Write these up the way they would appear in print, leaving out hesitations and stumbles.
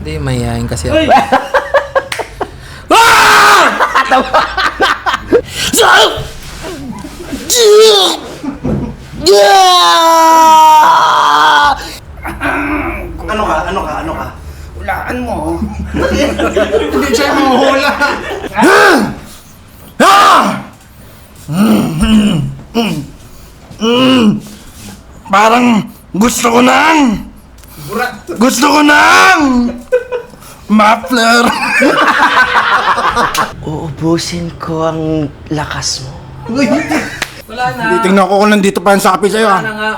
Hindi, mayayain kasi ako. Ano ka? Hulaan mo. Hindi siya mahuhula. Parang gusto ko nang muffler. Uubusin ko ang lakas mo. Wala na. Titingnan ko kung nandito pa yung sapi sa'yo. Wala na nga.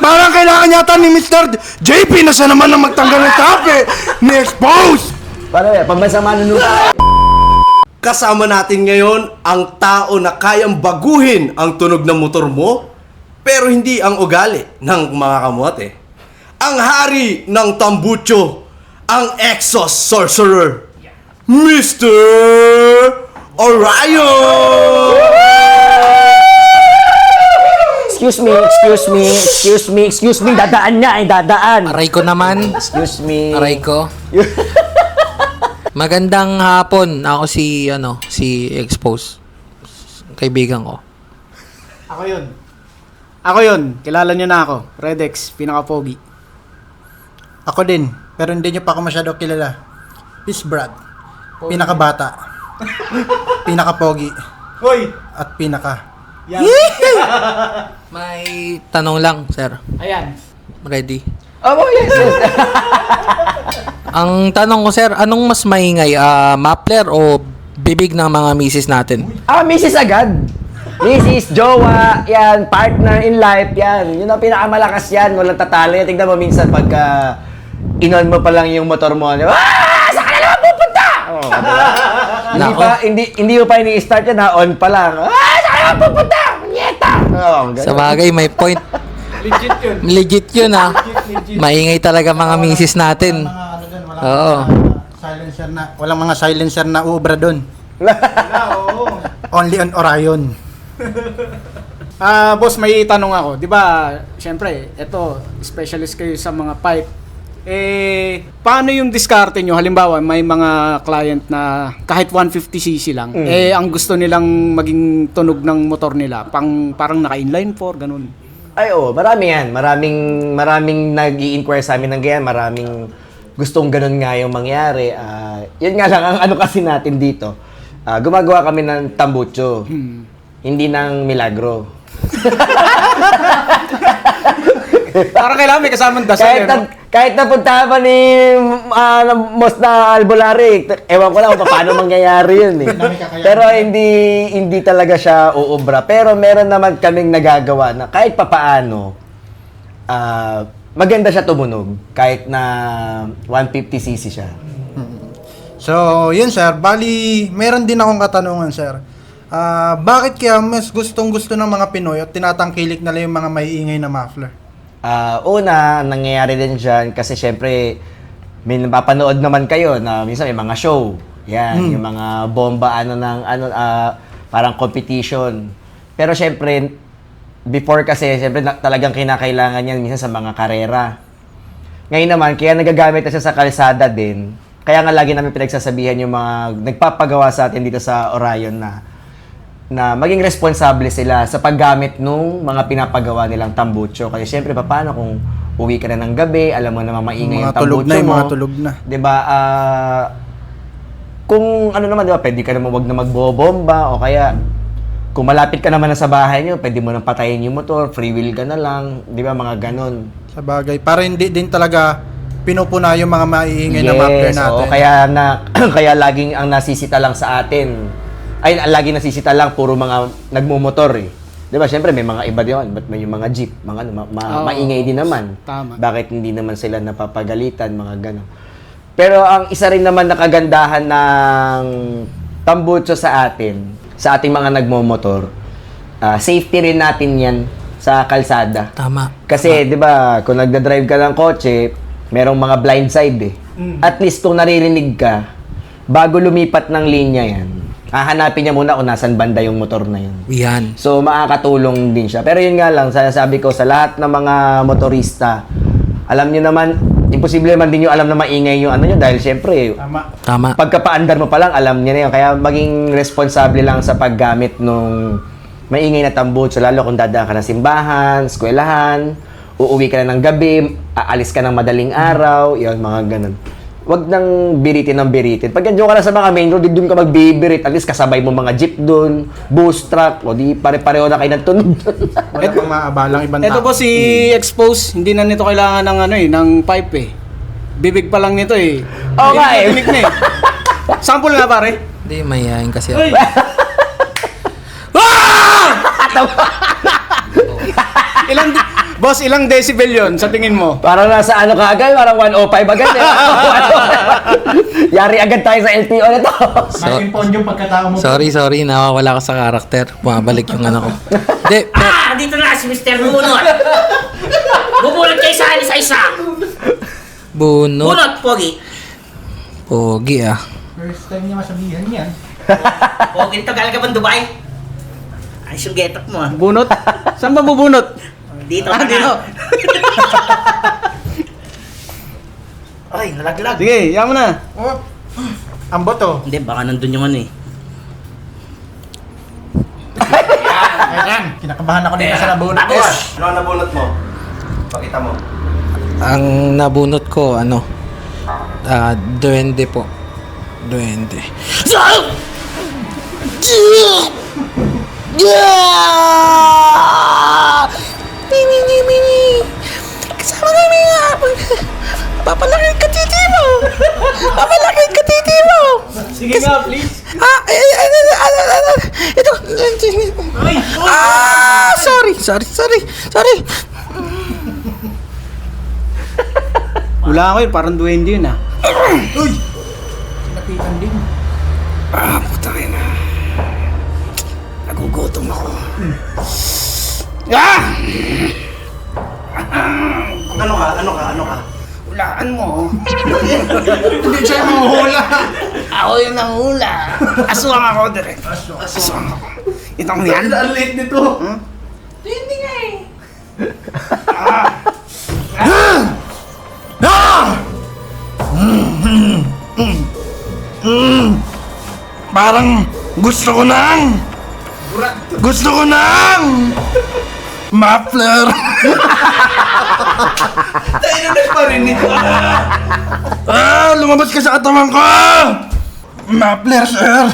Parang kailangan yata ni Mr. JP na siya naman ang magtanggal ng sapi. Ni-expose. Pare, pambansa manunod. Kasama natin ngayon ang tao na kayang baguhin ang tunog ng motor mo, pero hindi ang ugali ng mga kamote. Ang hari ng tambucho, ang exhaust sorcerer, Mr. Orion! Excuse me, dadaan niya, dadaan. Aray ko naman. Excuse me. Aray ko. Magandang hapon. Ako si Expose. Kaibigan ko. Ako yun. Kilala nyo na ako. Redex, pinaka-pogi. Ako din, pero hindi niyo pa ako masyado kilala. Peace Brad. Pinakabata. Pinaka-pogi. Hoy! At pinaka. May tanong lang, sir. Ayan. Ready? Oh, yes. Ang tanong ko, sir, anong mas maingay? Muffler o bibig ng mga misis natin? Mrs. agad. Mrs. Jowa, yan, partner in life, yan. Yun ang pinakamalakas yan. Walang tatalo yan. Tignan mo minsan pagka inon mo pa lang yung motor mo. Di ba? Saan ka na naman pupunta? Oh, Nako. hindi mo pa ini-start yan, on pa lang. Saan ka na naman pupunta? Nyeta! Sa bagay, may point. Legit yun. Legit yun, ha? Maingay talaga mga misis natin. Oo. Silencer na. Walang mga silencer na uubra doon. Oo. Only on Orion. Boss, may tanong ako. Di ba, syempre, eto, specialist kayo sa mga pipe. Paano yung diskarte nyo? Halimbawa, may mga client na kahit 150cc lang, ang gusto nilang maging tunog ng motor nila, parang naka-inline 4, ganun. Ay, marami yan. Maraming nag-i-inquire sa amin ng ganyan. Maraming gustong ganun nga yung mangyari. Yun nga lang, ang ano kasi natin dito. Gumagawa kami ng tambucho. Hindi ng milagro. Parang kailangan may kasamang dasal, Kahit napunta pa ni Mos na Albolari, ewan ko lang kung paano mangyayari yun eh. Pero hindi talaga siya uubra. Pero meron naman kaming nagagawa na kahit papaano, maganda siya tumunog. Kahit na 150cc siya. So, yun sir. Bali, meron din akong katanungan sir. Bakit kaya mas gustong-gusto ng mga Pinoy at tinatangkilik nila yung mga maiingay na muffler? Una, nangyayari din dyan kasi syempre may napapanood naman kayo na minsan may mga show. Yan, yung mga bomba parang competition. Pero syempre before kasi syempre talagang kinakailangan yan minsan sa mga karera. Ngayon naman kaya nagagamit na siya sa kalsada din. Kaya nga lagi namin pinagsasabihan yung mga nagpapagawa sa atin dito sa Orion na maging responsable sila sa paggamit nung mga pinapagawa nilang tambucho. Kasi syempre, paano kung uwi ka na ng gabi, alam mo na maingay yung tambucho mo. Mga tulog na. Diba? Kung ano naman, diba, pwede ka naman wag na magbobomba o kaya kung malapit ka naman na sa bahay nyo, pwede mo nang patayin yung motor, free wheel ka na lang, di ba, mga ganon. Sa bagay. Para hindi din talaga pinupuna yung mga maiingay na muffler natin. Kaya laging ang nasisita lang sa atin, lagi nasisita lang puro mga nagmumotor eh. 'Di ba? Syempre may mga iba din, ba't may yung mga jeep, mga maingay din naman. Tama. Bakit hindi naman sila napapagalitan, mga gano'n. Pero ang isa rin naman na kagandahan ng tambucho sa ating mga nagmumotor, safety rin natin 'yan sa kalsada. Tama. Kasi 'di ba, kung nagda-drive ka ng kotse, merong mga blind side eh. At least kung naririnig ka, bago lumipat ng linya yan, hahanapin niya muna kung nasan banda yung motor na yun. Yan. So, makakatulong din siya. Pero yun nga lang, sabi ko, sa lahat ng mga motorista, alam nyo naman, imposible naman din yung alam na maingay yung ano nyo dahil syempre, Tama. Tama. pagkapaandar mo pa lang, alam niya na yun. Kaya maging responsable lang sa paggamit nung maingay na tambucho, lalo kung dadaan ka ng simbahan, eskwelahan, uuwi ka na ng gabi, aalis ka ng madaling araw, yun, mga ganun. Wag nang biritin ng biritin. Pag nandiyo ka na sa mga main road, doon ka magbibirit. At least kasabay mo mga jeep doon, bus truck, o di pare-pareho na kayo ng tunog doon. Wala pang maabalang ibang Ito tao. po si Expose, hindi na nito kailangan ng ano ng pipe eh. Bibig pa lang nito eh. Oo nga eh. Tinik na eh. Sample na pare. Hindi, mayayain kasi ako. Ilang decibel yon sa tingin mo? Parang nasa ano ka agad, parang 105 agad. Eh. Yari agad tayo sa LTO nito. Masimpon yung pagkatao mo. Sorry, nawawala ka sa karakter. Bumabalik yung ano ko. Hindi, Dito na si Mr. Bunot. Bubunot kayo sa akin isa-isa. bunot. Bunot, Pogi. Pogi ah. First time niya masabihan yan. Pogi, tagal ka bang Dubai? Ayos yung getup mo ah. Bunot? Saan ba bubunot? Dito ka Dito. na. Ay, nalaglag. Sige, yaman na. Oh, ang boto. Hindi, baka nandun yung ano eh. Ayan. Kinakabahan ako dito sa nabunot. Tapos! Ano ang nabunot mo? Pakita mo. Ang nabunot ko, ano, duwende po. Duwende. Kasama kami nga. Papalaki ka titi mo. Papalaki ka titi mo. Sige nga, please. Ito. Sorry. Wala ako yun, parang duwende yun ah. Uy! Sinapitan din. Putangin na. Nagugutom ako. Ano ka? Hulaan mo. Hindi siya mahuhula. Ako yung nangula. Aswang ako, direct. Aswang ako. Itong yan. Ang late nito. Hindi nga eh. Parang gusto ko nang muffler. Tayo na nagparinig. Lumabas ka sa katawan ko. Muffler, sir.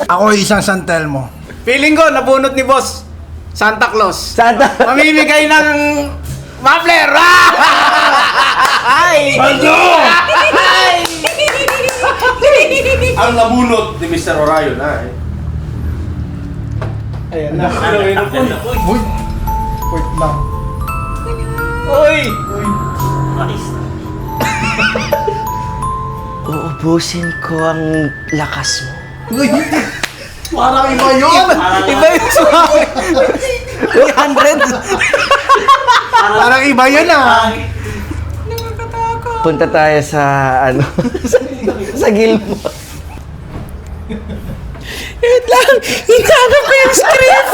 Ako isang Santelmo. Feeling ko, nabunot ni boss. Santa Claus. Santa. Mamimigay ng muffler! Ay! Baldo! Ang nabunot ni Mr. Orion ha eh. Ayan na. Uy! Wait lang. Uy! Uubusin ko ang lakas mo. Parang iba yun! Iba yung sumabi. 300. Parang iba yun ah! Punta tayo sa ano sa Gilmore. Wait lang. Hinahanap ko yung script.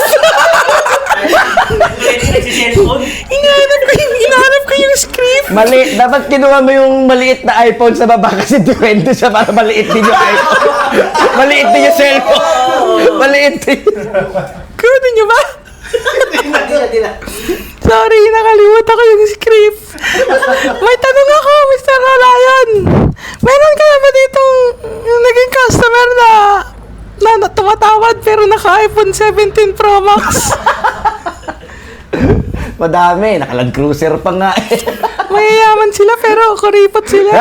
Hinahanap ko yung script. Mali, dapat kinuha mo yung maliit na iPhone sa baba kasi duwende siya para maliit din yung iPhone. Maliit din yung cellphone. Maliit din. Kunin niyo ba? Sorry, nakalimutan ko yung script. May tanong ako, Mr. Ryan. Meron ka na ba ditong naging customer na tumatawad pero naka-iPhone 17 Pro Max? Madami, naka-Land Cruiser pa nga eh. Mayayaman sila pero kuripot sila.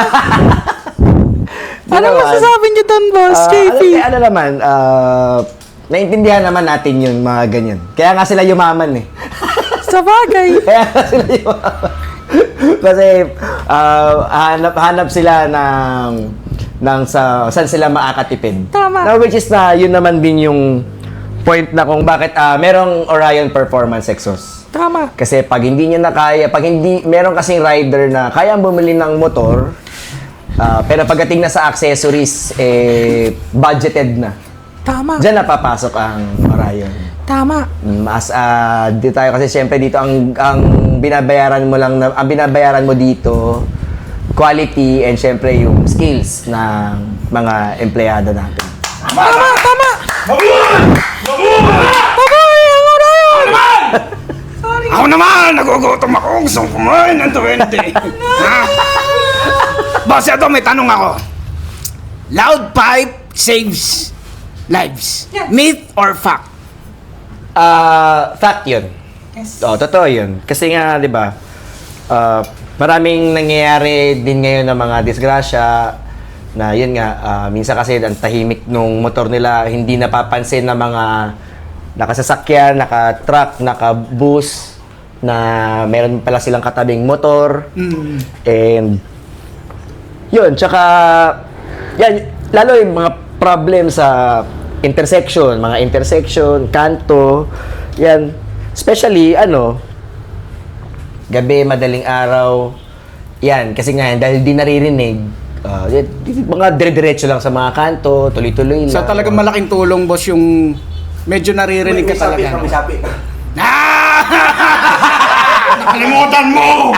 Ano naman. masasabi niyo doon, boss, JP? Ano naman, naintindihan naman natin yun, mga ganyan. Kaya nga sila yumaman eh. Sa bagay. Kaya nga sila yumaman. Kasi hanap sila ng saan sila makakatipid. Tama. Now, which is na yun naman din yung point na kung bakit merong Orion Performance Exhaust. Tama. Kasi pag hindi niya na kaya, pag hindi, meron kasing rider na kayang bumili ng motor, Pero pagdating na sa accessories, budgeted na. Tama. Diyan napapasok ang Orion. Tama. Mas di tayo kasi syempre dito ang binabayaran mo lang ang binabayaran mo dito quality and syempre yung skills ng mga empleyado natin. Tama, tama. Babae, ang Orion! Ako naman, nagugutom ako. Gusto kong kumain ng 20. Ha? Boss, ito may tanong ako. Loud pipe saves lives. Myth or fact? Fact yun. Totoo yun. Kasi nga, di ba, maraming nangyayari din ngayon ng mga disgrasya na yun nga, minsan kasi ang tahimik nung motor nila, hindi napapansin ng mga nakasasakyan, naka-truck, naka-bus, na meron pala silang katabing motor. And yun, tsaka yan, lalo yung mga problem sa mga intersection, kanto, yan, especially, gabi, madaling araw, yan, kasi nga, dahil di naririnig, mga dire-diretso lang sa mga kanto, tuloy-tuloy lang. So talagang malaking tulong, boss, yung medyo naririnig ka talaga. Nakalimutan mo!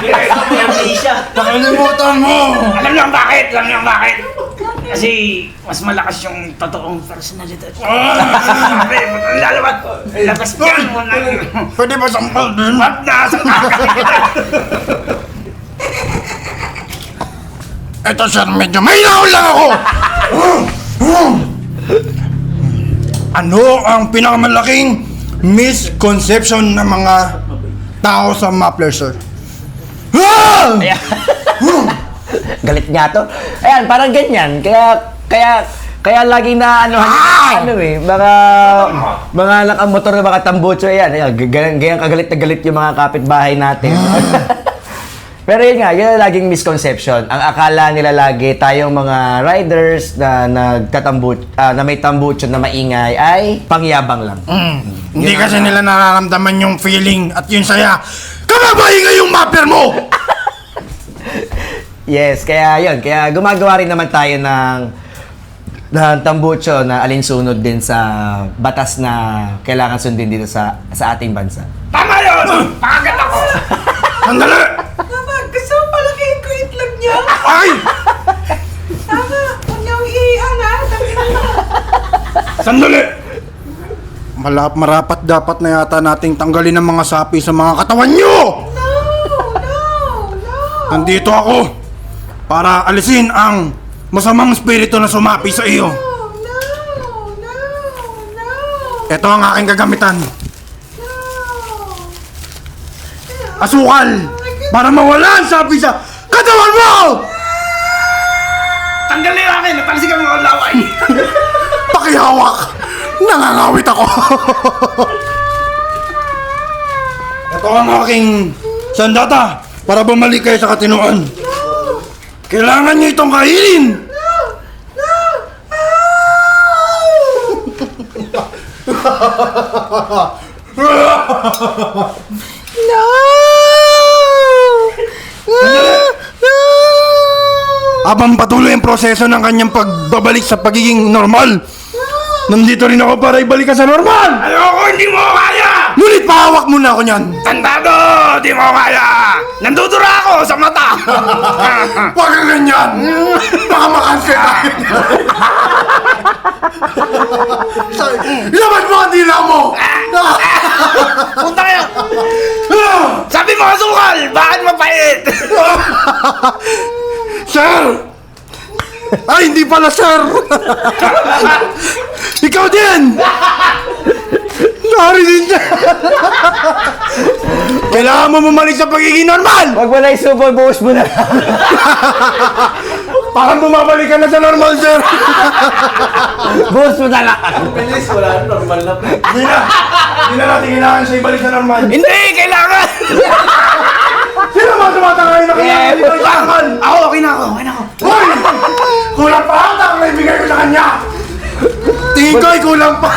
Nakalimutan mo! Alam niyo bakit? Kasi mas malakas yung totoong personalidad. Lalabas! Labas yan mo na! Pwede ba sampal din? Wag na! Ito sir, medyo may naon lang ako! Ano ang pinakamalaking misconception ng mga tao sa muffler, sir? Galit nga to. Ayan, parang ganyan. Kaya laging na mga nakamotor na mga tambocho, ayan, ganyan kagalit na galit yung mga kapitbahay natin. Pero yun nga, yun ang laging misconception. Ang akala nila lagi tayong mga riders na na may tambucho na maingay ay pangyabang lang. Hindi kasi nila nararamdaman yung feeling at yung saya. Kamabahinga yung muffler mo! Yes, kaya gumagawa rin naman tayo ng tambucho na alinsunod din sa batas na kailangan sundin dito sa ating bansa. Tama yun! Pakagat ako! Sandali! Tama, gusto mo palakihin ko itlog niya? Ay! Tama, huwag niya iihan ha. Sandali! Marapat dapat na yata nating tanggalin ang mga sapi sa mga katawan nyo! No! Nandito ako para alisin ang masamang espiritu na sumapi sa iyo. No! Ito ang aking gagamitan. Asukal! Para mawala ang sapi sa katawan mo! Tanggalin yung akin! Natalsik ang mga laway! Pakihawak! Nangangawit ako! Ito ang aking sandata para bumalik kayo sa katinuan. Kailangan niyo itong kainin! No! Habang patuloy ang proseso ng kanyang pagbabalik sa pagiging normal, nandito rin ako para ibalik ka sa normal! Ayoko, hindi mo kaya! Ngunit pahawak muna ako niyan! Tandado! Di mo kaya! Nandudura ako sa mata! Huwag ka ganyan! Baka makansel tayo! Laban mo ang dila mo! Punta kayo! Sabi mo asukal! Bakit mapait? Sir! Ay, hindi pala, sir! Ikaw din! Nari din siya! Kailangan mo bumalik sa pagiging normal! Wag mo na isubo, buhos mo na. Parang bumabalik ka na sa normal, sir! Buhos mo na lang. Hindi na natin kailangan siya ibalik sa normal. Hindi! Kailangan! Sino mga tumatangay na kailangan ibalik sa normal? Ako, okay na ako. Hoy! Kulang pa ang takang naibigay ko sa kanya! Tingin ko ay kulang pa!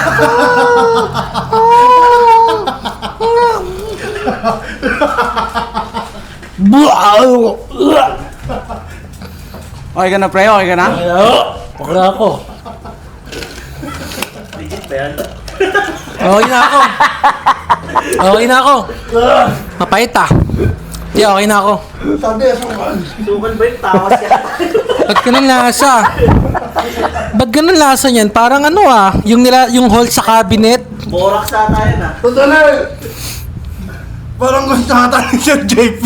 Okay ka na, pre? Okay ka na? Okay na ako. Okay na ako. Okay na ako. Mapait ah. Hindi, okay na ako. Ba't ganun lasa? Ba't ganun lasa niyan? Parang ano ah, yung hole sa cabinet. Parang gusto nata ni Sir JP.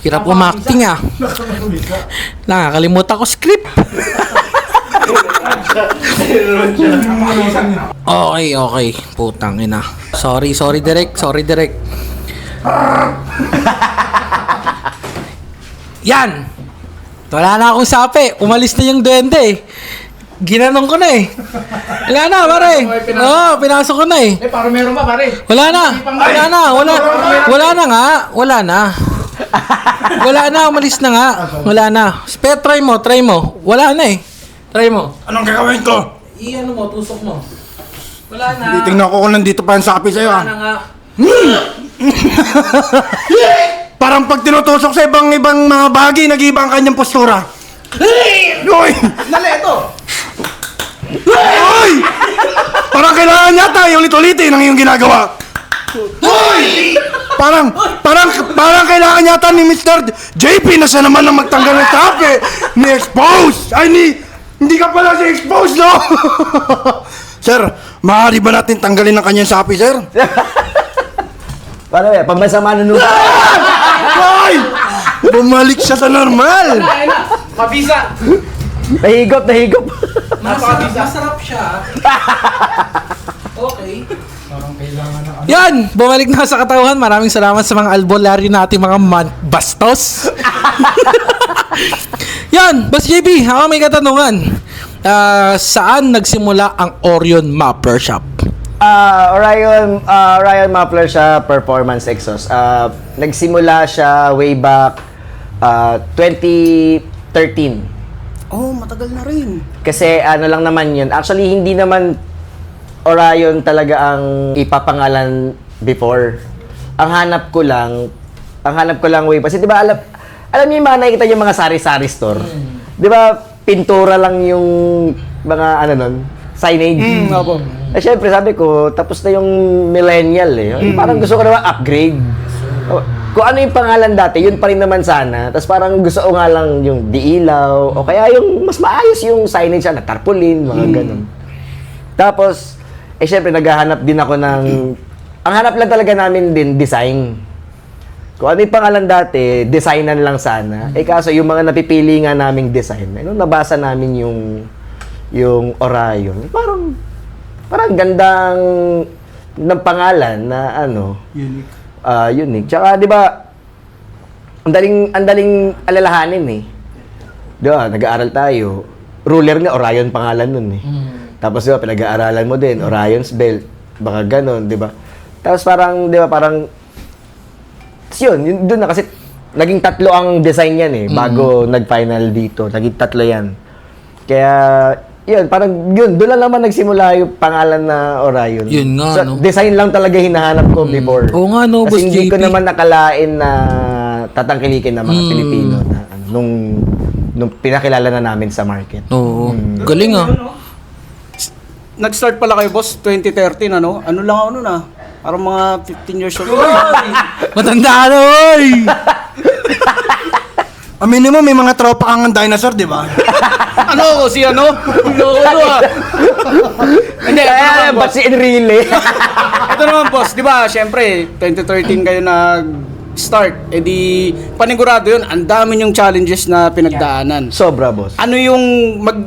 Hirap umacting ah. Nakakalimutan ko script. Okay. Putang ina. Sorry, Direk. Yan! Wala na akong sapi. Umalis na yung duwende eh. Ginanong ko na eh. Wala na, pare. Oo, pinasok ko na eh. Parang meron pa, pare. Wala na, umalis na nga. Wala na. Pero try mo. Wala na eh. Try mo. Anong gagawin ko? Ano mo, tusok mo. Wala na. Titingnan ko kung nandito pa yung sapi sa'yo. Wala na nga. Parang pag tinutusok sa ibang mga bagay, nag-iba ang kanyang postura. Uy! Naleto! Uy! Parang kailangan yata yung ulit-ulitin ang iyong ginagawa. Uy! Parang kailangan yata ni Mr. JP na siya naman ang magtanggal ng sapi ni Expose. Hindi ka pala si Expose, no? Sir, maaari ba natin tanggalin ang kanyang sapi, sir? Paano yan? Pambasama na nung... Uy! Bumalik siya sa normal. Mabisa! Nahigop. Masarap siya. Okay. Yan! Bumalik na sa katawan. Maraming salamat sa mga albularyo natin mga bastos. Yan! Boss JB, ako may katanungan. Saan nagsimula ang Orion Muffler Shop? Orion Muffler siya, Performance Exhaust. Nagsimula siya way back 2013. Oh, matagal na rin. Kasi ano lang naman yun. Actually, hindi naman Orion talaga ang ipapangalan before. Ang hanap ko lang way. Kasi di ba alam niyo yung mga nakikita yung mga sari-sari store? Di ba pintura lang yung mga signage? Opo. Eh syempre sabi ko, tapos na yung millennial eh. Parang gusto ko naman upgrade. Kung ano yung pangalan dati, yun pa rin naman sana. Tapos parang gusto ko nga lang yung diilaw, o kaya yung mas maayos yung signage na tarpaulin, mga ganun. Tapos, syempre naghahanap din ako ng... Ang hanap lang talaga namin din, design. Kung ano yung pangalan dati, designan lang sana. Kaso yung mga napipili nga naming design, nung nabasa namin yung Orion, parang gandang ng pangalan na unique. Tsaka 'di ba ang daling alalahanin eh. 'Di ba? Nag-aaral tayo. Ruler ni Orion pangalan nun eh. Tapos 'di ba pinag-aaralan mo din Orion's Belt, baka gano'n, 'di ba? Tapos parang 'di ba yun doon na kasi naging tatlo ang design yan eh bago nag-final dito. Naging tatlo yan. Kaya yun, parang yun, doon lang naman nagsimula yung pangalan na Orion. Yun nga, so, no? Design lang talaga hinahanap ko before. Oo nga, no, Boss Kasi hindi ko JP. naman nakalain na tatangkilikin ng mga Pilipino na nung pinakilala na namin sa market. Oo. Galing ah. Nag-start pala kayo, boss, 2013, ano? Ano lang ako nun ah? Parang mga 15 years old. Matanda na, oy! Aminin mo, may mga tropa kang dinosaur, di ba? Ano? Si ano? Ano ah? Hindi, ito Kaya, naman, ba't boss. si Enrile? Ito naman, boss. Di ba, syempre, 2013 kayo nag-start. Di, panigurado yun, ang dami yung challenges na pinagdaanan. Sobra, boss. Ano yung,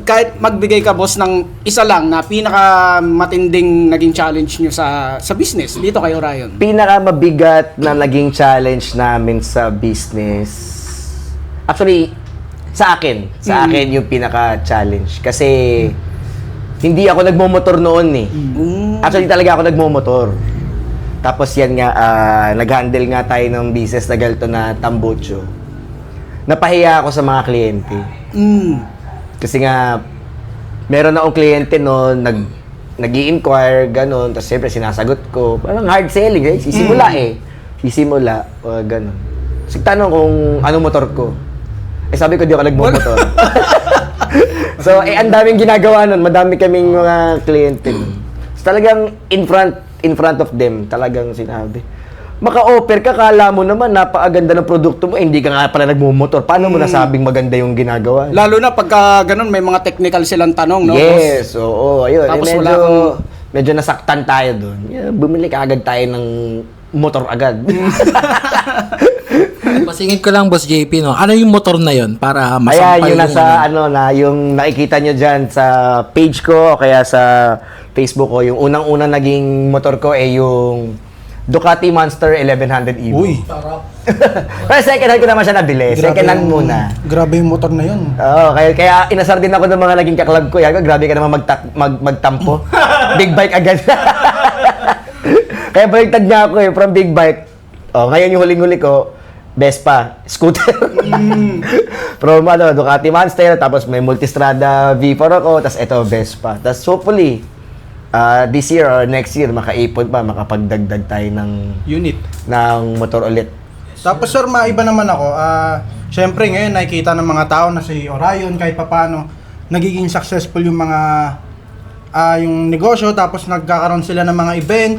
kahit magbigay ka, boss, ng isa lang na pinaka-matinding naging challenge nyo sa business dito kay Orion? Pinakamabigat na naging challenge namin sa business, actually, sa akin yung pinaka-challenge. Kasi, hindi ako nagmomotor noon eh. Actually, talaga ako nagmomotor. Tapos yan nga, nag-handle nga tayo ng business na ganito na tambocho. Napahiya ako sa mga kliyente. Kasi nga, meron akong kliyente noon, nag-i-inquire, gano'n. Tapos siyempre, sinasagot ko. Parang hard selling, sisimula eh. isimula, ganun. Kasi tanong kung anong motor ko. Sabi ko, di ako nagmumotor. So, ang daming ginagawa nun. Madami kaming mga kliyente. So, talagang in front of them, talagang sinabi. Maka-offer ka, kala mo naman, napakaganda ng produkto mo, hindi ka nga pala nagmumotor. Paano mo nasabing maganda yung ginagawa? Lalo na pagka ganun, may mga technical silang tanong, no? Yes, oo, ayun. Tapos medyo, wala kang- medyo nasaktan tayo doon. Yeah, bumili ka agad tayo ng motor agad. Masingit ko lang, Boss JP, no? Ano yung motor na yon para Ayan, masampal yung nasa, yung nakikita nyo dyan sa page ko, o kaya sa Facebook ko, yung unang-unang naging motor ko ay yung Ducati Monster 1100 Evo. Uy, Pero second hand ko naman siya nabili. Second hand muna. Grabe yung motor na yun. Oo, kaya inasar din ako ng mga naging kaklab ko. Yan, grabe ka naman magtampo. Big bike agad. Kaya baliktad niya ako from big bike. Oh, ngayon yung huling-huli ko, Vespa, scooter. From Ducati Monster, tapos may Multistrada V4 ako, tapos ito Vespa. Tapos hopefully, this year or next year, makaipon pa, makapagdagdag tayo ng motor ulit. Tapos sir, maiba naman ako. Syempre ngayon nakikita ng mga tao na si Orion kahit papaano nagiging successful yung mga yung negosyo, tapos nagkakaroon sila ng mga event.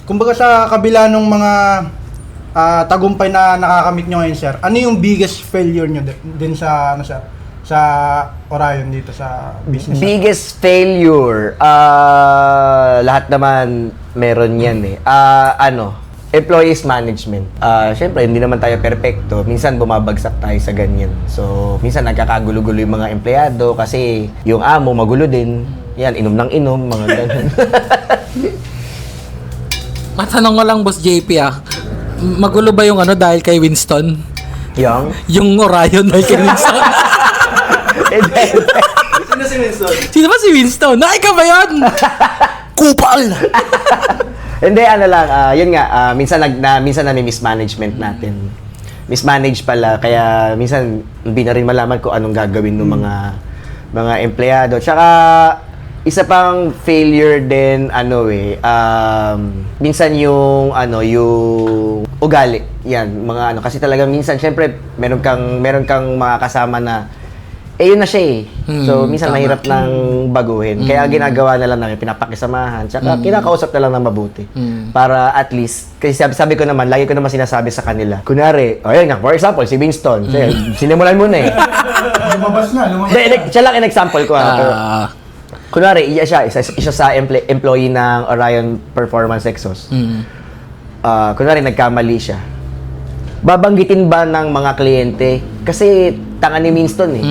Kumbaga sa kabila ng mga tagumpay na nakakamit nyo ngayon sir, ano yung biggest failure nyo din sa ano sir? Sa Orion dito sa business? Biggest failure, lahat naman meron yan eh. Employees management. Siyempre, hindi naman tayo perfecto. Minsan bumabagsak tayo sa ganyan. So, minsan nagkakagulo-gulo yung mga empleyado kasi yung amo magulo din. Yan, inom ng inom, mga ganun. Matanong ko lang, Boss JP, magulo ba yung dahil kay Winston? Yung? Yung Orion dahil kay Winston? Sino si Winston? Sino ba si Winston? Ikaw ba yun? Kupal! Hindi, yun nga, minsan na may mismanagement natin. Mismanage pala, kaya minsan hindi na rin malaman kung anong gagawin ng mga empleyado. Tsaka, isa pang failure din, minsan yung ugali. Yan, kasi talaga minsan, syempre, meron kang mga kasama na, yun na siya eh. So, minsan tama. mahirap nang baguhin. Kaya ginagawa na lang namin, pinapakisamahan. Tsaka kinakausap na lang ng mabuti. Para at least, kasi sabi ko naman, lagi ko naman sinasabi sa kanila. Kunwari, ayun nga, for example, si Winston. Sinimulan mo na eh. Lumabas na. Siya lang in-example ko. Pero, kunwari, isa sa employee ng Orion Performance Exos. Kunwari, nagkamali siya. Babanggitin ba ng mga kliyente? Kasi tanga ni Winston eh.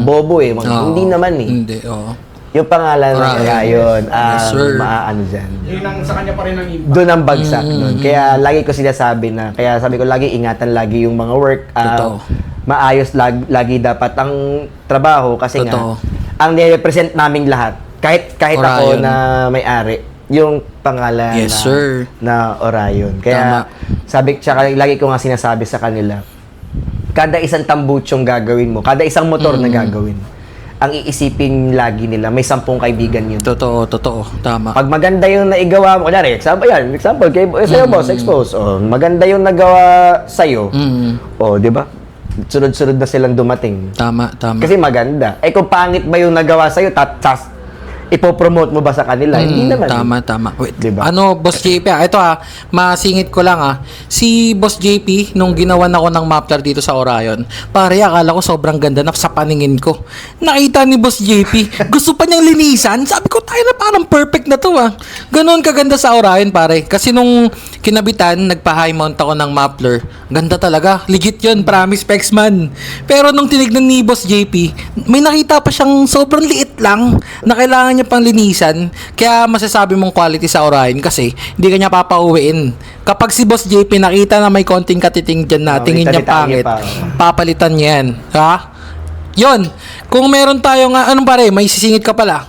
Bobo eh. Hindi naman eh. Hindi, oo. Yung pangalan ng Orion, Yes, sir. dyan. Yun ang sa kanya pa rin ang impact. Doon ang bagsak nun. Kaya lagi ko sinasabi na, kaya sabi ko lagi ingatan lagi yung mga work. Totoo. Maayos lagi dapat ang trabaho kasi Totoo. nga, ang nirepresent naming lahat, kahit ako Orion. na may-ari, yung pangalan Yes, sir. na Orion. Kaya tsaka lagi ko nga sinasabi sa kanila, kada isang tambutsyong gagawin mo, kada isang motor na gagawin, ang iisipin lagi nila, may 10 kaibigan yun. Totoo. Tama. Pag maganda yung naigawa mo, kunyari, example, kay sa'yo, boss, expose, maganda yung nagawa sa'yo, di ba? Sunod-sunod na silang dumating. Tama. Kasi maganda. Kung pangit ba yung nagawa sa'yo, ipopromote mo ba sa kanila? Hindi naman. Tama. Wait, Diba? Boss JP, ito masingit ko lang si Boss JP, nung ginawan ako ng muffler dito sa Orion, pare, akala ko sobrang ganda na sa paningin ko. Nakita ni Boss JP, gusto pa niyang linisan, sabi ko, tayo na parang perfect na to Ganon kaganda sa Orion, pare. Kasi nung kinabitan, nagpa-high mount ako ng muffler, ganda talaga, legit yun, promise specs man. Pero nung tinignan ni Boss JP, may nakita pa siyang sobrang liit lang, na kailangan niya pang linisan, kaya masasabi mong quality sa Orion kasi hindi kanya papauwiin. Kapag si Boss JP nakita na may konting katiting dyan na tingin niya pangit, papalitan niya yan. Yun. Kung meron tayong, anong pare, may sisingit ka pala.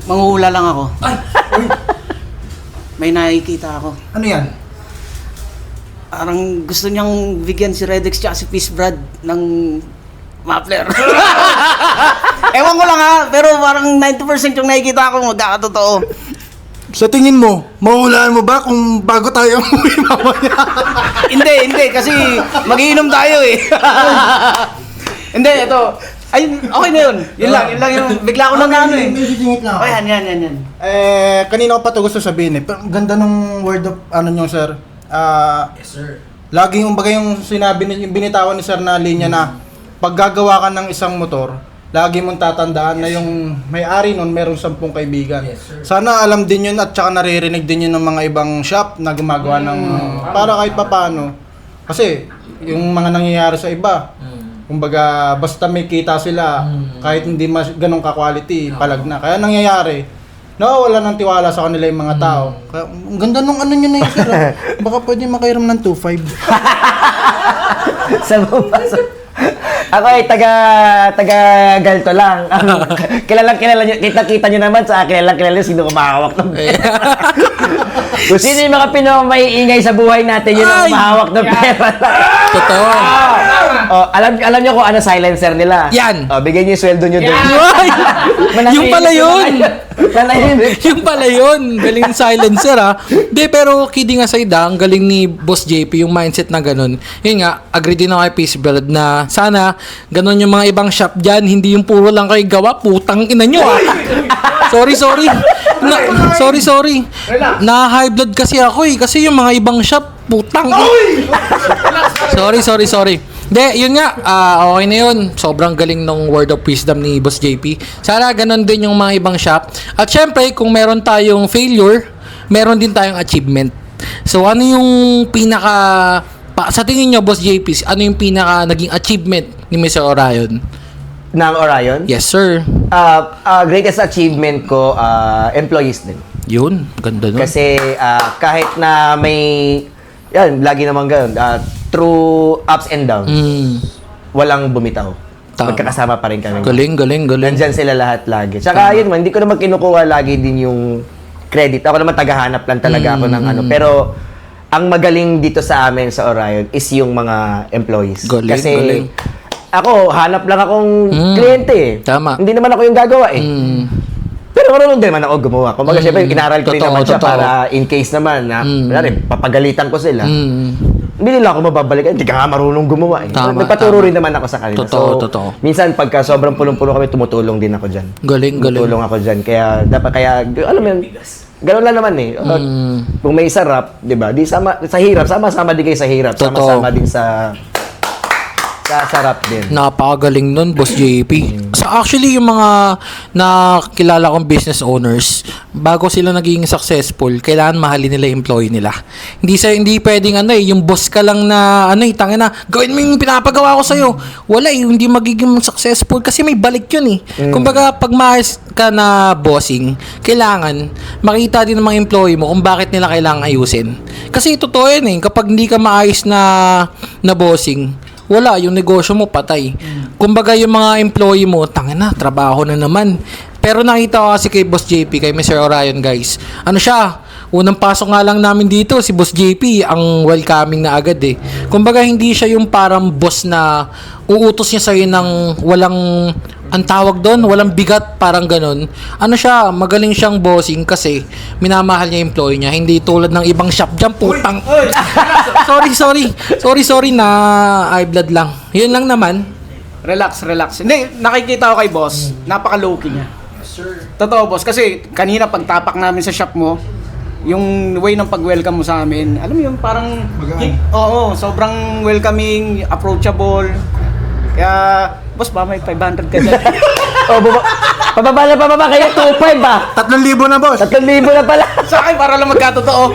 Manghuhula lang ako. May nakikita ako. Ano yan? Parang gusto niyang bigyan si Redex tsaka si Peace Brad ng muffler. Ewan ko lang pero parang 90% yung nakikita ko magkakatotoo. Sa tingin mo, mahulaan mo ba kung bago tayo umuwi mamaya? Hindi, kasi magiinom tayo eh. Hindi, ito. Ay, okay na yun. Yun lang yung bigla ko lang na ano eh. May sisingit lang ako. Oh, yan. Kanina ko pa ito gusto sabihin eh. Pero ang ganda ng word of ano nyo, sir. Yes, sir. Laging yung sinabi yung binitawan ni sir na linya na pag gagawa ka ng isang motor, lagi mong tatandaan na yung may-ari nun merong 10 kaibigan. Sana alam din yun at saka naririnig din yun ng mga ibang shop na gumagawa ng para kahit papano. Kasi yung mga nangyayari sa iba, kumbaga basta may kita sila, kahit hindi ganun ka-quality, palag na. Kaya nangyayari, nawawala ng tiwala sa kanila yung mga tao. Kaya, ang ganda nung ano nyo na yun, sir. Baka pwede makairam ng 2.5. Sa baba. Ako ay taga Galto lang. Kilala nyo, kita nyo naman sa akin, kilala nyo sino kumahawak ng pera. Kung sino yung mga pinamaiingay sa buhay natin, yun ang kumahawak ng pera. Totoo. Alam nyo kung ano silencer nila? Yan. Bigyan nyo yung sweldo nyo doon. Ay! Yung pala yun! Manahimik. Yung pala yun. Galing silencer Di, pero kidding aside ang galing ni Boss JP yung mindset na ganun. Yun nga, agree din ako kay Peace Blood na sana ganun yung mga ibang shop dyan, hindi yung puro lang kayo gawa, putang ina nyo Sorry. Sorry. Na high blood kasi ako kasi yung mga ibang shop, putang Sorry. De, yun nga, okay na yun. Sobrang galing ng word of wisdom ni Boss JP. Sana ganun din yung mga ibang shop. At syempre, kung meron tayong failure, meron din tayong achievement. So, ano yung sa tingin nyo, Boss JP, ano yung pinaka naging achievement ni Mr. Orion? Ng Orion? Yes, sir. Greatest achievement ko, employees din. Yun, ganda nun. Kasi kahit na yan, lagi naman ganun, through ups and downs, walang bumitaw. Tama. Magkakasama pa rin kami. Galing. Nandyan sila lahat lagi. Tsaka yun man, hindi ko naman kinukuha lagi din yung credit. Ako naman tagahanap lang talaga ako ng ano. Pero ang magaling dito sa amin sa Orion is yung mga employees. Galing. Ako, hanap lang akong kliyente eh. Tama. Hindi naman ako yung gagawa eh. Pero marunong din naman ako gumawa. Kumbaga, syempre, inaral ko rin Totoo, naman siya totoo. para in case naman na, papagalitan ko sila. Hindi nila ako mababalikan. Hindi ka nga marunong gumawa eh. Tama, Nagpaturo tama. rin naman ako sa kanila. Totoo. Minsan, pagka sobrang pulong-pulo kami, tumutulong din ako dyan. Galing. Tumutulong ako dyan. Kaya, alam mo yun, gano'n lang naman eh. Kung may sarap, di ba? Di sa hirap, sama-sama din kayo sa hirap. Totoo. Sama-sama din sa sarap din. Napakagaling nun, Boss JP. Actually, yung mga nakilala kong business owners, bago sila naging successful, kailangan mahalin nila yung employee nila. Hindi pwedeng yung boss ka lang na tangin na, gawin mo yung pinapagawa ko sa'yo. Wala hindi magiging successful kasi may balik yun Kumbaga, pag maayos ka na bossing, kailangan makita din ng mga employee mo kung bakit nila kailangan ayusin. Kasi totoo yan kapag hindi ka maayos na bossing, wala, yung negosyo mo patay. Kumbaga yung mga employee mo, tangina, trabaho na naman. Pero nakita ko kasi kay Boss JP, kay Mr. Orion, guys. Ano siya? Unang pasok nga lang namin dito, si Boss JP, ang welcoming na agad Kumbaga hindi siya yung parang boss na uutos niya sa'yo ng walang, ang tawag doon, walang bigat, parang ganun. Ano siya, magaling siyang bossing kasi minamahal niya yung employee niya. Hindi tulad ng ibang shop dyan, putang. Sorry na eye blood lang. Yun lang naman. Relax. Hindi, nakikita ko kay boss, napaka-low-key niya. Totoo, boss. Kasi kanina pagtapak namin sa shop mo, yung way ng pag-welcome mo sa amin, alam mo yung parang, oo, sobrang welcoming, approachable. Kaya, boss, ba may 500 ka dyan? Pababa kaya 2.5 ba? 3,000 na, boss. 3,000 na pala. Sa akin, para lang magkatotoo.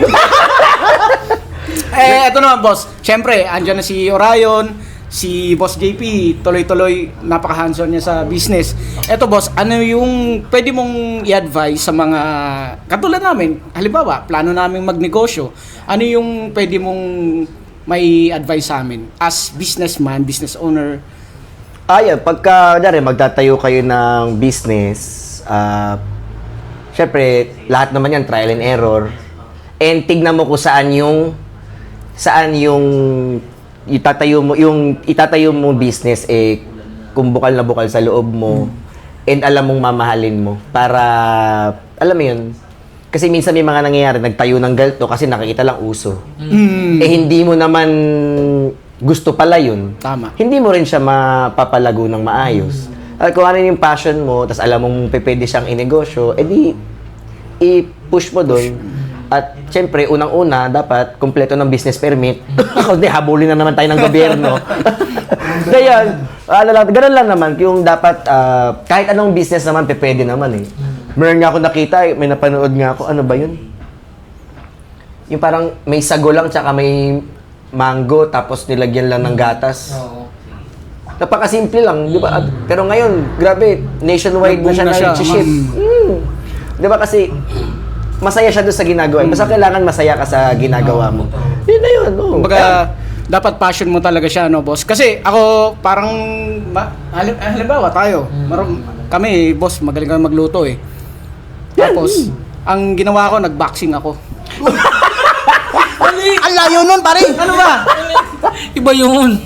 Eto naman, boss. Siyempre, andyan na si Orion, si Boss JP, tuloy-tuloy, napaka-hands-on niya sa business. Eto, boss, ano yung pwede mong i-advise sa mga katulad namin? Halimbawa, plano namin magnegosyo. Ano yung pwede mong may advice sa amin as businessman, business owner? Pagka magtatayo kayo ng business, syempre, lahat naman yan, trial and error. And tignan mo kung saan yung itatayo mo business kung bukal na bukal sa loob mo and alam mong mamahalin mo para alam mo yun Kasi minsan may mga nangyayari, nagtayo ng ganito kasi nakikita lang uso. Eh hindi mo naman gusto pala yun. Tama. Hindi mo rin siya mapapalago ng maayos. At kung ano yung passion mo, tas alam mong pwede siyang inegosyo, edi i-push mo doon. At syempre, unang-una, dapat kumpleto ng business permit. Kundi habulin na naman tayo ng gobyerno. Kaya, ganun lang naman. Yung dapat, kahit anong business naman, pwede naman eh. Meron nga ako nakita, may napanood nga ako, ano ba yun? Yung parang may sago lang, tsaka may mango, tapos nilagyan lang ng gatas. Napakasimple lang, di ba? Pero ngayon, grabe, nationwide na siya Nag-boom na siya. na-ship. Di ba kasi, masaya siya doon sa ginagawa. Basta kailangan masaya ka sa ginagawa mo. Yun na yun. Oh. Kumbaga, dapat passion mo talaga siya, no, boss? Kasi ako, parang, halimbawa tayo, kami, boss, magaling kami magluto eh. Tapos, ang ginawa ko, nag-boxing ako. Ang layo nun, pare! Ano ba? Iba yun.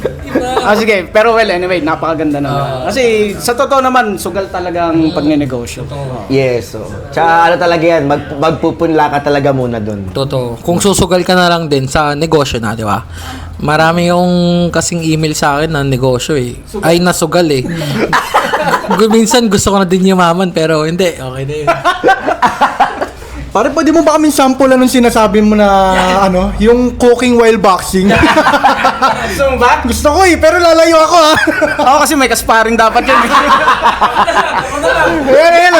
Sige, pero well, anyway, napakaganda naman. Kasi sa totoo naman, sugal talaga ang pagnenegosyo. Yes. So. Tsaka ano talaga yan, magpupunla ka talaga muna doon. Totoo. Kung susugal ka na lang din sa negosyo na, di ba? Marami yung kasing email sa akin na negosyo eh. Ay, nasugal eh. Minsan gusto ko na din yumaman, pero hindi. Okay na yun. Pare, pwede mo ba kaming sample anong sinasabi mo na, ano, yung cooking while boxing? Gusto mo ba? Gusto ko eh, pero lalayo ako ha. Ako kasi may kasparing dapat yun. Ayan.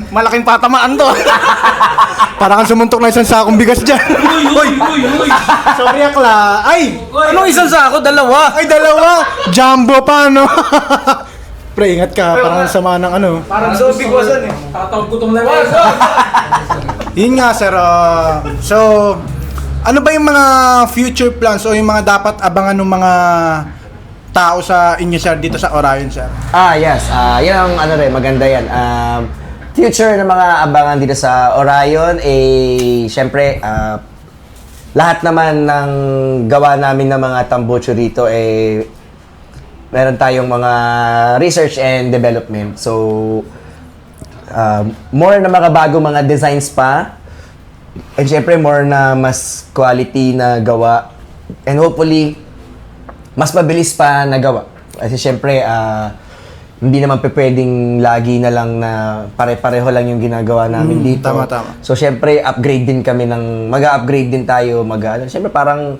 Malaking patamaan to. Para kang sumuntok na isang sakong bigas dyan. Uy! Sorry akla. Ay! Anong isang sako? Dalawa. Ay, dalawa! Jumbo pa, no? Pre, ingat ka. Parang sama ng ano. Parang zombie ko eh. Yun nga, sir. So, ano ba yung mga future plans o yung mga dapat abangan ng mga tao sa inyo, sir, dito sa Orion, sir? Yes. Yan ang ano rin, maganda yan. Future na mga abangan dito sa Orion, syempre, lahat naman ng gawa namin ng mga tambocho rito, meron tayong mga research and development. So, more na makabago mga designs pa. And syempre, more na mas quality na gawa. And hopefully, mas mabilis pa na gawa. Kasi syempre, hindi naman pwedeng lagi na lang na pare-pareho lang yung ginagawa namin dito. Tama. So syempre, upgrade din kami mag-upgrade din tayo, syempre parang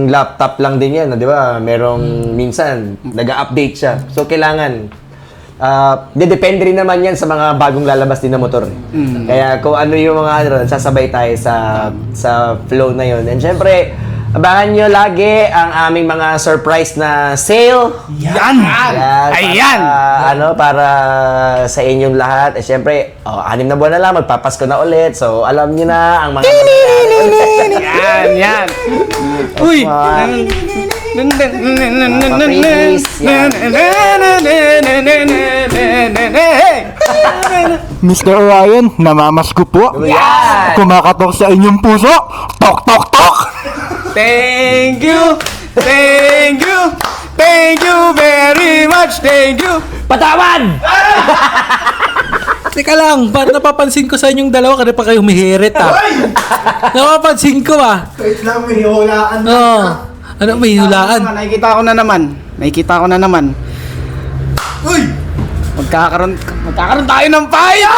laptop lang din yan, di ba? Merong minsan, nag-update siya. So kailangan, depende rin naman yan sa mga bagong lalabas din na motor. Kaya kung ano yung mga sasabay tayo sa flow na yun. And syempre, abangan nyo lagi ang aming mga surprise na sale. Yan! Ayan! Para sa inyong lahat. Eh, syempre, 6 na buwan na lang, magpapasko na ulit. So, alam nyo na ang mga Yan. Uy! Mr. Orion, namamas ko po. Yan! Kumakatok sa inyong puso. Tok, tok, tok! Thank you very much. Thank you. Patawad! Teka lang, parang napapansin ko sa inyong dalawa kada pa kayo umihirit Napapansin ko Wait lang, may hulaan na. Oo. Ano, may hulaan? Nakikita ko na naman. Uy! Magkakaroon tayo ng payo!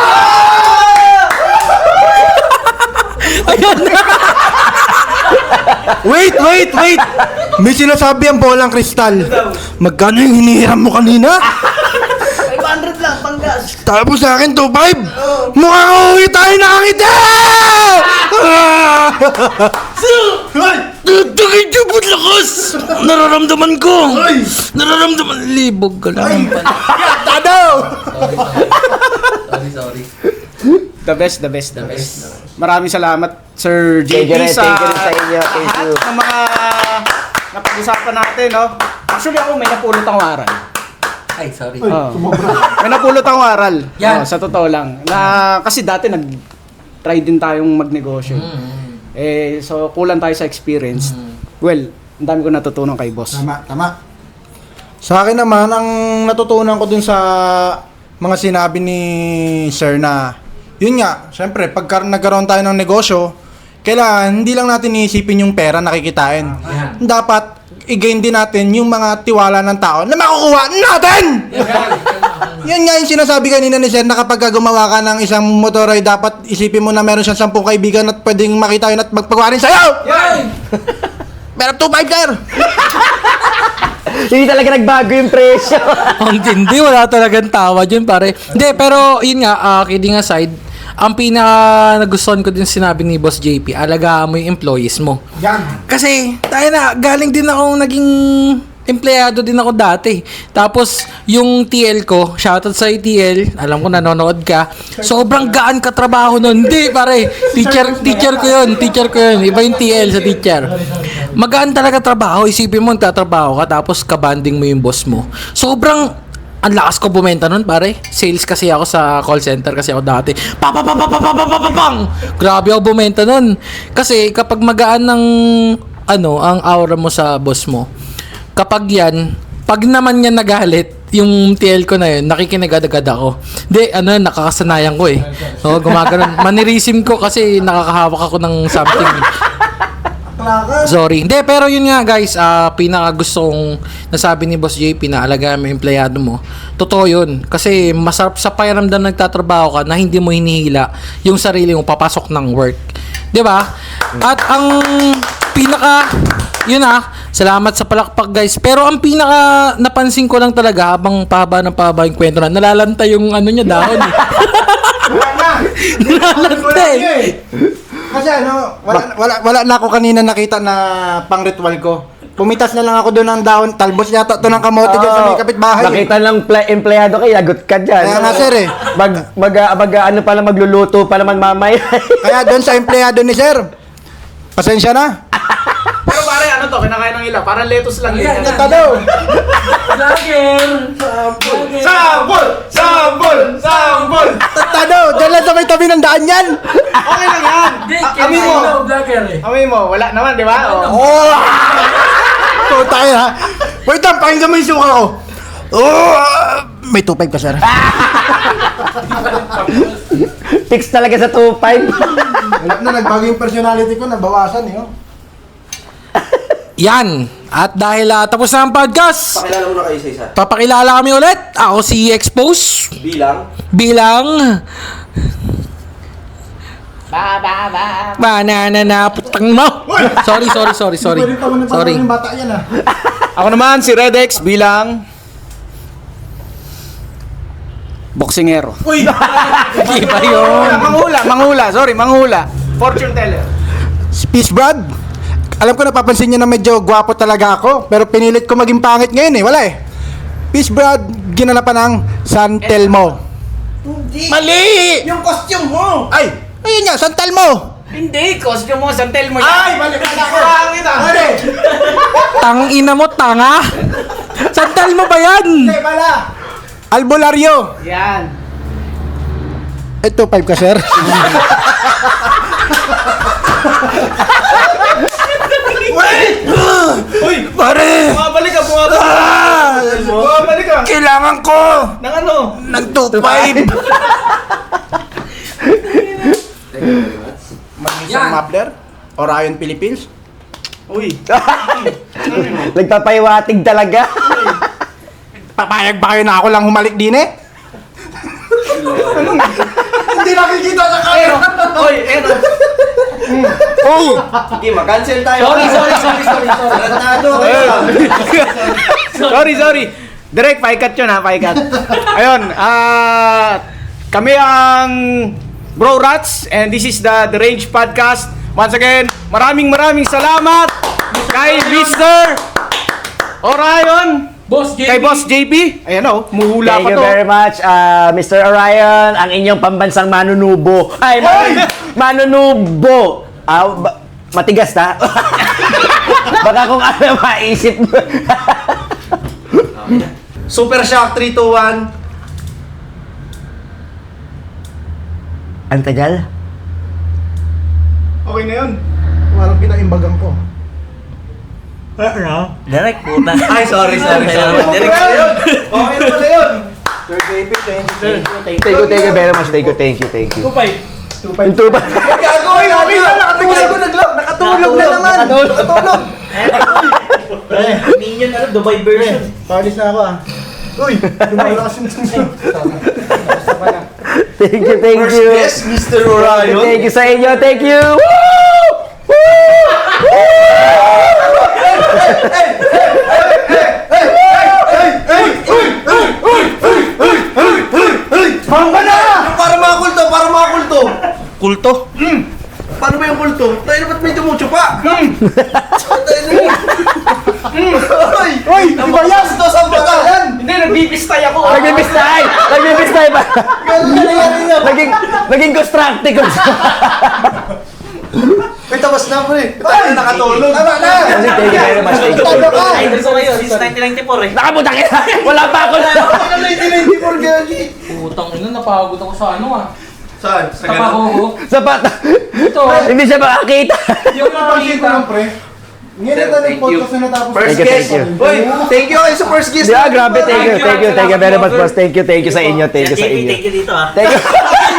Wait! May sinasabi ang bolang kristal. Magkano yung hinihiram mo kanina? 500 lang, panggas. Tapos sa akin, 2.5. Mukhang uuwi tayo na kita! Dugay jubot lakas! Nararamdaman ko! Libog ka lang. Sorry. The best. Maraming salamat, Sir JP, Thank you sa sa inyo. Thank you. lahat ng mga napag-usapan natin, no? Actually, ako may napulot akong aral. Ay, sorry. May napulot akong aral. Yan. Sa totoo lang. Kasi dati nag-try din tayong magnegosyo. So, kulang tayo sa experience. Well, ang dami ko natutunan kay boss. Tama. Sa akin naman, ang natutunan ko dun sa mga sinabi ni Sir na yun nga, syempre, pagka nagkaroon tayo ng negosyo, kailangan hindi lang natin iisipin yung pera na kikitain. Dapat i-gain din natin yung mga tiwala ng tao na makukuha natin! Yan nga yung sinasabi kanina ni Sir na kapag gumawa ka ng isang motor ay dapat isipin mo na meron siyang 10 kaibigan at pwedeng makita yun at magpagawa rin sa'yo! Pero 2.5 Sir! Hindi talaga nagbago yung presyo. Ang tindi, wala talagang tawa dyan, pare. Hindi, pero yun nga, kidding aside, ang pinaka nagustuhan ko din sinabi ni Boss JP, alagaan mo yung employees mo. Yan! Kasi, tayo na, galing din akong naging empleyado din ako dati. Tapos, yung TL ko, shoutout sa TL, alam ko nanonood ka, sobrang gaan ka trabaho nun. Hindi, pare, teacher ko yun. Iba yung TL sa teacher. Magaan talaga trabaho. Isipin mo, tatrabaho ka, tapos kabanding mo yung boss mo. Sobrang, ang lakas ko bumenta nun, pare. Sales kasi ako sa call center kasi ako dati. Pang! Grabe ako bumenta nun. Kasi kapag magaan ng ang aura mo sa boss mo, kapag yan, pag naman yan nagalit, yung TL ko na yun, nakikinig agad ako. Hindi, nakakasanayan ko eh. So, gumagano'n. Manirisim ko kasi nakakahawak ako ng something. Sorry. Hindi, pero yun nga guys, pinaka gusto kong nasabi ni Boss JP na alagaan mo yung empleyado mo. Totoo yun. Kasi masarap sa pakiramdam nagtatrabaho ka na hindi mo hinihila yung sarili mo papasok ng work. 'Di ba? At ang pinaka yun salamat sa palakpak guys. Pero ang pinaka napansin ko lang talaga habang pahaba yung kwento na nalalanta yung niya dahon. Nalalanta eh. Kasi wala na ako kanina nakita na pang ritual ko. Pumitas na lang ako doon ng dahon, talbos yata to ng kamote dyan sa may kapitbahay. Nakita ng empleyado kayo, lagot ka dyan. Kaya nga sir eh. Magluluto pa naman mamaya. Kaya doon sa empleyado ni sir, pasensya na. Pero pare, kinakain ng ila. Parang lettuce lang din. Ito daw. Sambol! Ito daw. Diyan lang sa may tabi ng daan yan. Okay lang yan. Amin mo, wala naman, di ba? Oh! Ito tayo ha. Wait lang, pakinggan mo yung suka ko. Oh! May 2.5 ka sir. Fix talaga sa 2.5. Wala na, nagbago yung personality ko, nabawasan eh. Oh. Yan. At dahil tapos na ang podcast, Pakilala mo na kayo isa-isa. papakilala kami ulit. Ako si Expose bilang banana na putang mo. Sorry. Pwede pa mo na Sorry. yung bata yan ah. Ako naman si Redex bilang boksingero. Uy! Iba yun. Manghula. Sorry, manghula. Fortune teller. Peace Brad. Alam ko napapansin niyo na medyo gwapo talaga ako, pero pinilit ko maging pangit ngayon eh. Wala eh. Peace Brad, ginanapan ng San Telmo. Mali! Yung costume mo! Ay! Ayun nga, San Telmo! Hindi, costume mo, santel mo Ay! Mali ako! Mali! Tangina mo, tanga. Santal mo ba yan? Hindi pala! Albularyo! Yan. Ito, 5 ka sir. Uy! Pare! Bumabalik ka! Kailangan ko Nang ano? ng 2.5! Isang Mapler? Orion Philippines? Uy! Nagpapahiwatig talaga. Papayag ba kayo na ako lang humalik din eh? Hindi nakikita sa camera! Uy! Ano? Oh! Sige, mag-cancel tayo. Sorry. Tratado kayo. Sorry. Direct, paikat yun paikat. Ayun, kami ang Bro Rats and this is the Range Podcast. Once again, maraming salamat kay Mr. Orion, kay Boss JP. Ayan muhula Thank pa you to. very much, Mr. Orion, ang inyong pambansang manunubo. Ay, manunubo. Matigas na. Baka kung ano maisip mo. Super Shock 3, 2, 1. Ang tagal? Okay na yun. Parang pinaimbagan ko. Direct puta. Ay, sorry. Direct na yun. Okay na pala yun. Sir JP, thank you, sir. Thank you very much. Thank you. 2.5. Yung tuba. Gagawin namin na nakatulog na naman. Nakatulog. Minion ano, Dubai version. Palis na ako ah. Uy, lumalakas yung Thank you. First guest, Mr. Orion. Thank you sa inyo. Thank you. Woo! Para mga kulto. Kulto? Paano ba yung kulto? Tayo na ba't may tumucho pa? Uy! Ang bayas to sa bagalan! Hindi, nagbibistay ako. Nagbibistay ba? Naging constructive. May tawas na pre. Tayo na nakatulog. Tama na! Thank you very much. Thank you. Idol ko kayo since 1994 eh. Nakabutang ina. Wala pa ako na. 1994 gagi. Putang ina, napagod ako sa ano ah. Saan? Sa Tapakuho. Sapat. Ito. Hindi siya makakita. Yung Pansin ko lang, pre. Ngayon na yung podcast na natapos. First Thank you, guest. thank you. Uy, thank you kayo sa first guest. Yeah, grabe. Thank you very much, boss. Thank you sa inyo. Thank you sa inyo. Thank you dito ah. Thank you.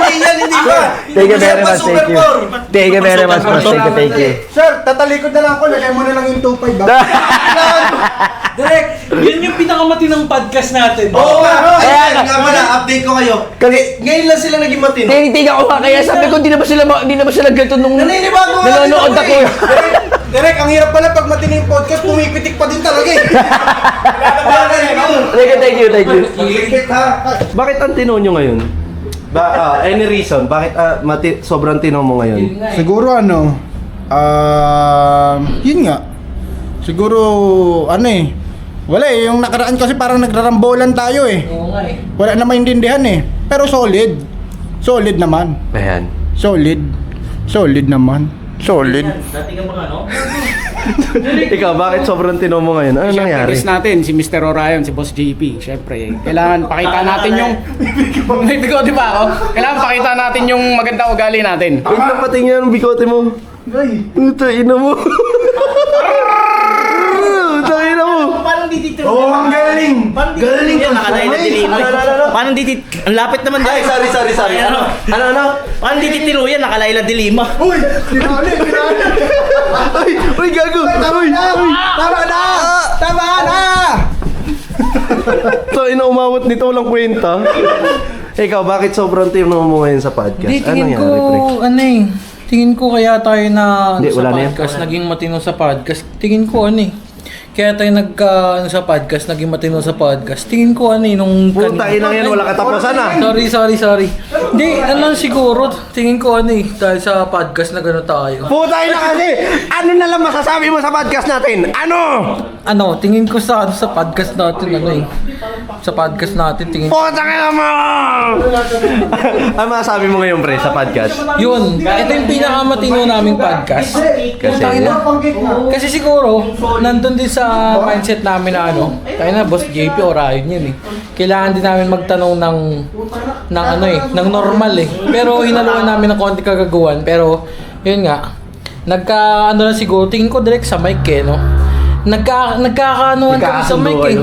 Hindi ba? Thank you very much. Thank you. Thank you very much, boss. Thank you. Sir, tatalikod na lang ako. Lagay mo na lang yung 2.5 ba? Direk, yun yung pinakamatinang podcast natin. Oo nga. Kaya Ayun nga pala, update ko kayo. Kasi- Ngayon lang sila naging matino. Tinitingnan ko nga kaya sabi ko hindi na ba sila ganito nung Naninibago nga din nanonood ako ako. Direk, ang hirap pala pag matino yung podcast, pumipitik pa din talaga eh. Thank you. Higit ha. Bakit ang tino nyo ngayon? Any reason? Bakit sobrang tino mo ngayon? Siguro ano, yun nga. Siguro, ano eh. Wala eh, yung nakaraan kasi parang nagrarambolan tayo eh. Oo nga eh. Wala na maintindihan eh. Pero solid. Solid naman. Ayan. Solid naman. Solid. Dati ka mga ano? Ikaw, bakit sobrang tino mo ngayon? Ano nangyari? Guest natin, si Mr. Orion, si Boss JP. Siyempre, kailangan pakita natin yung... May bigote ba ako? Kailangan pakita natin yung maganda ugali natin. Wait lang, patingin ang bigote mo. Ito, ina mo. Ina mo. Parang di dito. Oo, ang galing. Galing Yan, nakalay na dilino. Parang di dito. Ang lapit naman Ay, dyan. sorry. Ano? Parang di dito yan, nakalay na dilima. Uy, pinali. Uy, gago. Uy. Tama na! So, inaumawat nito, walang kwenta. Ikaw, bakit sobrang tino mo ngayon sa podcast? Hindi, Ano tingin ko, nangyari, pre? tingin ko kaya tayo na Hindi, sa wala na yan. podcast, naging matino sa podcast. Tingin ko kaya tayo sa podcast, naging matino sa podcast. Tingin ko nung Puta, ina yan, wala katapusan ah. Sorry. Hindi, siguro, tingin ko dahil sa podcast na gano'n tayo. Puta, ina kasi! Ano na lang masasabi mo sa podcast natin? Ano? Tingin ko sa podcast natin, sa podcast natin, tingin ko. Puta ka naman! Ano masasabi mo ngayon, pre, sa podcast? Yun, ito yung pinakamatino naming podcast. Kasi, Kasi siguro, nandun din sa mindset namin na tayo na, Boss JP, Orion yun eh. Kailangan din namin magtanong ng normal eh. Pero hinaluan namin ng konti kagaguhan. Pero, yun nga, lang siguro, tingin ko direct sa mic eh, no? Nagkakaanuhan kami sa mic eh.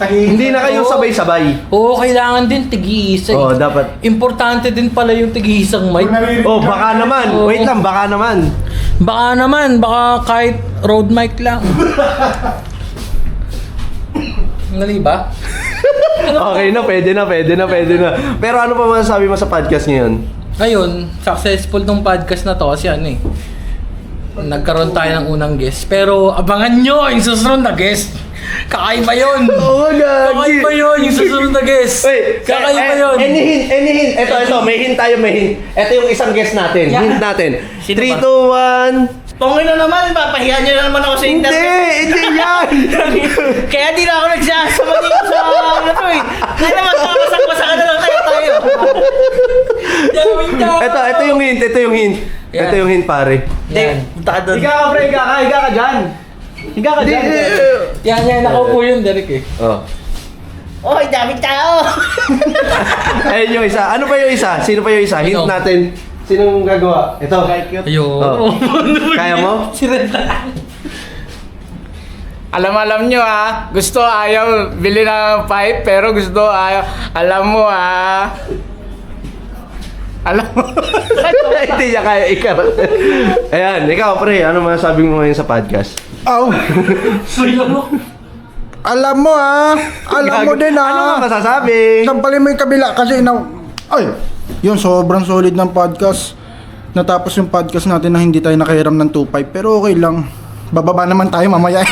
Hindi na kayo sabay-sabay. Oo, kailangan din tig-iisa eh. Oo, dapat. Importante din pala yung tig-iisang mic. Oh, baka naman. Oo. Wait lang, baka naman. Baka kahit road mic lang. Nali ba? Okay na, pwede na. Pero ano pa masasabi mo sa podcast ngayon? Ngayon, successful tong podcast na to kasi nagkaroon tayo ng unang guest. Pero abangan nyo yung susunod na guest. Kakaiba yun. Oo, gagi. Kakaiba yun yung susunod na guest. Wait, Kakaiba yun. Any hint. Ito, may hint tayo. Ito yung isang guest natin. Hint natin. 3, 2, 1. Pongin na naman, papahiya nyo na naman ako sa internet. Hindi yan. Kaya di na ako nagsasama dito sa ano eh. Kaya naman papasak-pasak na lang tayo. Ito yung hint. Yan. Ito yung hint, pare. Hindi, punta ka doon. Higa ka, pre. Higa ka dyan. Higa ka dyan. Yan, nakaupo yun, Derek eh. Oh. Oy, daming tao! Ayun yung isa. Ano pa yung isa? Sino pa yung isa? Hint Ito. natin. Sinong gagawa? Ito. Ayun. Oh. Kaya mo? Si Red. Alam nyo gusto ayaw bili ng pipe pero gusto ayaw. Alam mo Alam mo. Hindi niya kaya ikaw. Ayan, ikaw pre, ano masasabi mo ngayon sa podcast? Aw. Alam mo alam mo din Ano nga masasabi? Sampalin mo yung kabila kasi ay, yun sobrang solid ng podcast. Natapos yung podcast natin na hindi tayo nakahiram ng 2.5 pero okay lang. Bababa naman tayo mamaya.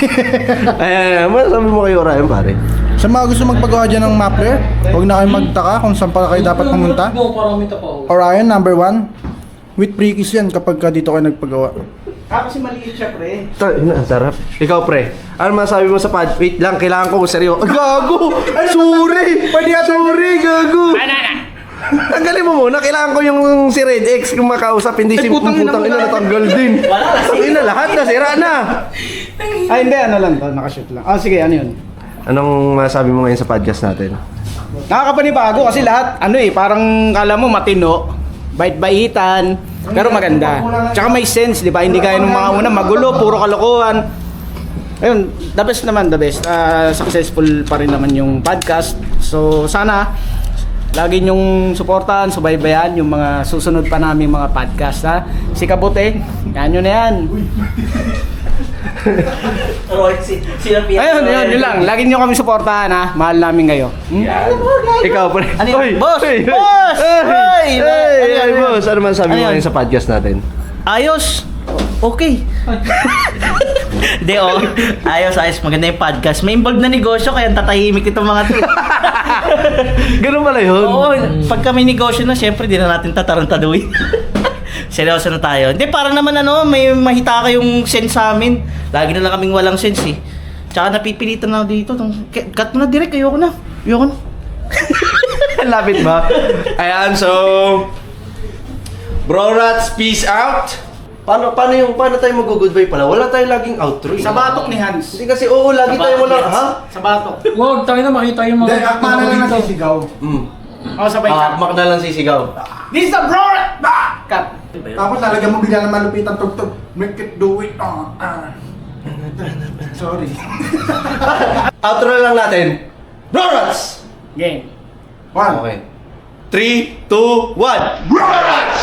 Ayan, masasabi mo kayo Ryan pare? Sa mga gusto magpagawa dyan ng Mapler, huwag na kayo magtaka kung saan pa kayo dapat pumunta. Orion number 1. With free kiss yan kapag ka dito kayo nagpagawa. Kasi maliit siya, pre. Ang sarap. Ikaw pre, ano masasabi mo sa podcast? Wait lang, kailangan ko seryo. Gago! Sorry! Sorry, gago! Tanggalin mo muna, kailangan ko yung si Red X kung makausap, hindi si putang ina natanggal din. Ina lahat na, sira na. Ay, hindi, ano lang to, nakashoot lang. Sige, ano yun? Anong masasabi mo ngayon sa podcast natin? Nakakapanibago kasi lahat, parang kala mo matino, bait-baitan, pero maganda. Tsaka may sense, di ba? Hindi kaya nung mga una, magulo, puro kalokohan. Ayun, the best naman, the best. Successful pa rin naman yung podcast. So, sana, lagi niyong suportahan, subaybayan yung mga susunod pa namin mga podcast, ha? Si Kabute, yan yun na yan. Ayun, yun lang. Lagi niyo kami suportahan, ha? Mahal namin kayo. Ikaw pre. Ano yun? Oy, Boss! oy, Boss! Hey, Hoy! hey, boss. Ano man sabi mo Ano yun? ngayon sa podcast natin? Ayos! Okay. Hindi, ayos. Maganda yung podcast. May involved na negosyo, kaya tatahimik itong mga to. Ganun pala yun? Oo, pag kami negosyo na, syempre, di na natin tatarantaduin. Seryoso na tayo. Hindi, parang naman may mahita kayong sense sa amin. Lagi na lang kaming walang sense eh. Tsaka napipilitan na dito. Cut mo na direct, ayoko na. Lapit ba? Ayan, so... Bro Rats, peace out! Paano tayo mag-goodbye pala? Wala tayo laging outro eh. Sa batok ni Hans. Hindi kasi, lagi tayo wala, ha? Sa batok. Huwag tayo na makita yung mga... Then, akma na lang nasisigaw. Sabay cut. Mak na lang sisigaw. This is the bro! Cut. Tapos lalagyan mo bigla ng malupitan tugtog. Make it do it. Sorry. Outro na lang natin. Bro Rats! Game. One. Okay. 3, 2, 1.